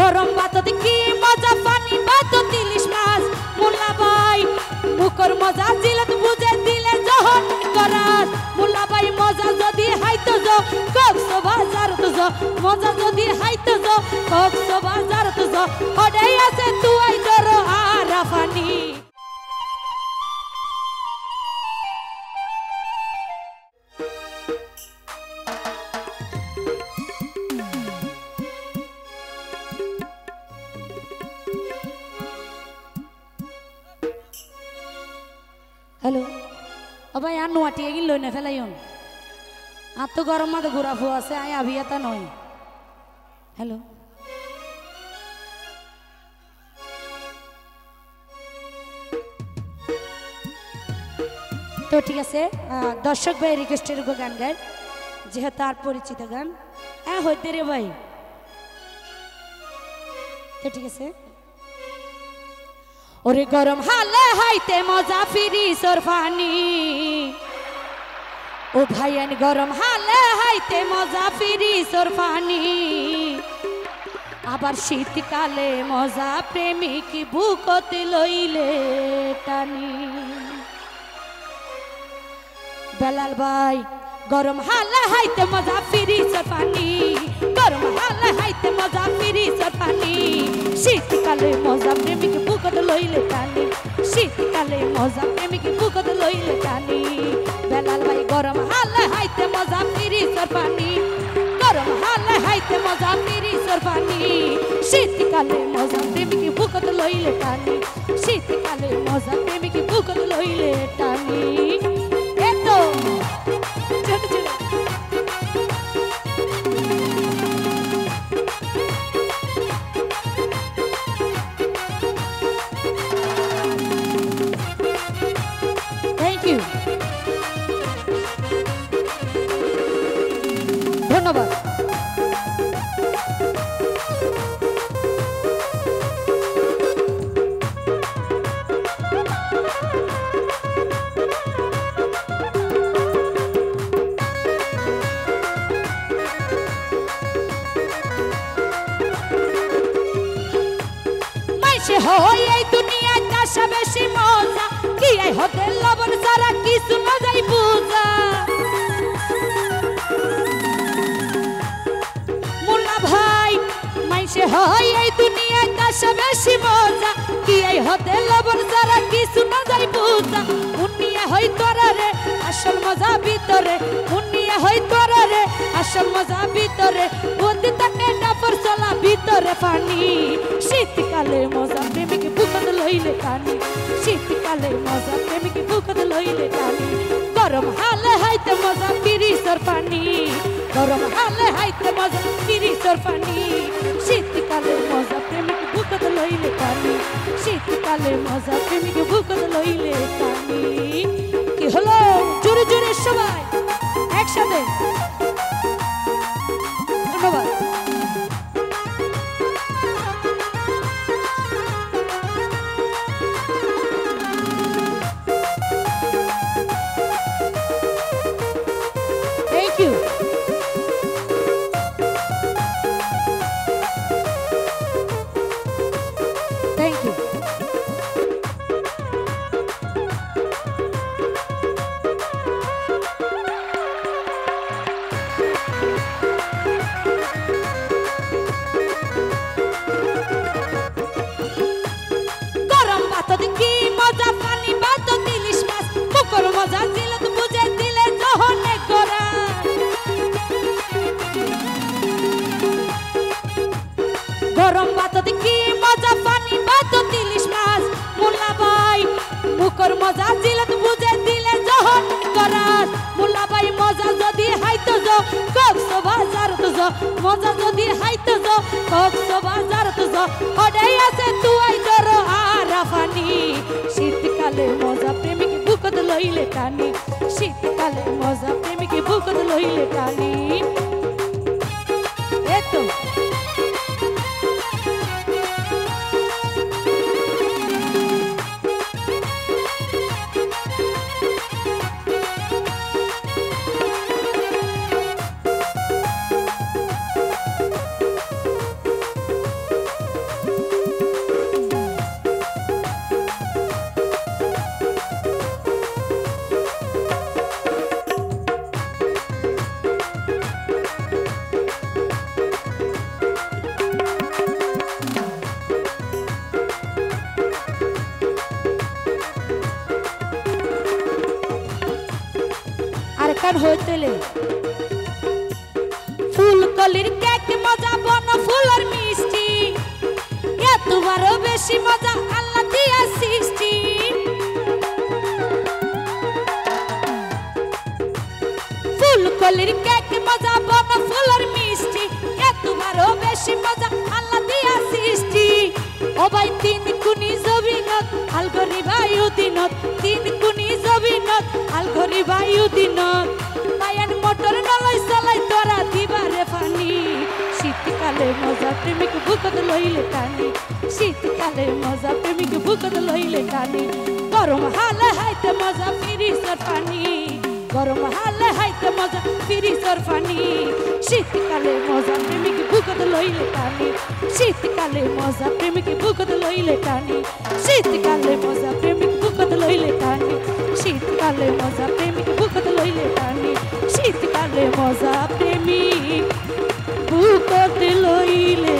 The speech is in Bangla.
গরম ভাতত কি মজা পানি ভাতত ইলিশ মাছ মোল্লা ভাই মুখর মজা জিলত বুঝে দিলে যখন করাত মোল্লা ভাই মজা যদি হাইতো যো কক্সবাজার তো যো মজা যদি হাইতো যো কক্সবাজার তো যো ওডাই আছে তুই ধরো আরাফানি हेलो अब यहाँ नुआटिए कि लोने फेलाइयों आज तो गरम मत घुरा फुआ से आया अभी आता नहीं हेलो तो ठीक है दर्शक भाई रिक्वेस्टेर को गान गाय जेहेतु आर परिचित गान होते रे भाई तो ठीक है ओरे गरम हाले हाइते मजा फिरी सरफानी ओ भाईयान गरम हाले हाइते मजा फिरी सरफानी आबार शीतकाले मजा प्रेमिक बुकते लइले टानी बेलाल भाई गरम हाले हाइते मजा फिरी सरफानी गरम हाले हाइते मजा फिरी सरफानी शीतकाले मजा प्रेमिक बुकत लइले टानी शीतकाले मजा प्रेमिक बुकत लइले टानी बेलाल भाई गरम हाले हाइते मजा फिरी सरफानी गरम हाले हाइते मजा फिरी सरफानी शीतकाले मजा प्रेमिक बुकत लइले टानी शीतकाले मजा प्रेमिक बुकत लइले टानी एतो चल चल ধন্যবাদ মাইসে হয় এই দুনিয়ায় তাসা বেশি মজা কি এই হতে লবণ সারা কিছু না যাই বুঝা মাইসে হয় এই দুনিয়ায় তাসা বেশি মজা কি এই হতে লবণ সারা কিছু না যাই বুঝা মুন্নিয়া হই তোরা রে আসল মজা ভিতরে মুন্নিয়া হই তোরা রে আসল মজা ভিতরে বন্দি থাকে ডাফর চলা ভিতরে পানি শীতকালে মজা প্রেমিক বুকত লইলে টানি শীতকালে মজা প্রেমিক বুকত লইলে টানি গরম হালে হাইতে মজা পিরিসর পানি গরম হালে হাইতে মজা পিরিসর পানি শীতকালে মজা প্রেমিক বুকত লইলে টানি শীতকালে মজা প্রেমিক বুকত লইলে টানি কি হলো জোরে জোরে সবাই একসাথে ধন্যবাদ থ্যাংক ইউ থ্যাংক ইউ গরম ভাতত কি মজা পানি ভাতত ইলিশ মাছ মুখর মজা জিলত বুঝে দিলে যহনে করা গরম ভাতত কি মজা পানি ভাতত ইলিশ মাছ মোল্লা ভাই মুখর মজা জিলত বুঝে দিলে যহন করাত মোল্লা ভাই মজা যদি হাইতো যো কক্সবাজার তো যো মজা যদি হাইতো যো কক্সবাজার তো যো ওডাই আছে তুই ধরো আরাফানি শীতকালে মজা প্রেমিক বুকত লইলে টানি শীতকালে মজা প্রেমিক বুকত লইলে টানি এতো কান হইতেলে ফুলকলির কেক মজা বন ফুলের মিষ্টি এতবারও বেশি মজা আল্লাহ দিয়া সৃষ্টি ফুলকলির কেক মজা বন ফুলের মিষ্টি এতবারও বেশি মজা আল্লাহ দিয়া সৃষ্টি ও ভাই তিন কুনি জবিনত আলগরি বায়ু দিনত তিন কুনি জবিনত আলগরি বায়ু দিনত পায়ান মোটর নলই চলাই তোরা দিবারে পানি শীতকালে মজা প্রেমিক বুকত লইলে টানি শীতকালে মজা প্রেমিক বুকত লইলে টানি গরম হালে হাইতে মজা ফিরিসর পানি গরম হালে হাইতে মজা ফিরিসর পানি শীতকালে মজা প্রেমিক বুকত লইলে টানি শীতকালে মজা প্রেমিক বুকত লইলে টানি শীতকালে মজা প্রেমিক বুকত লইলে টানি শীতকালে মজা প্রেমিক বুকত লইলে টানি শীতকালে মজা প্রেমিক বুকত লইলে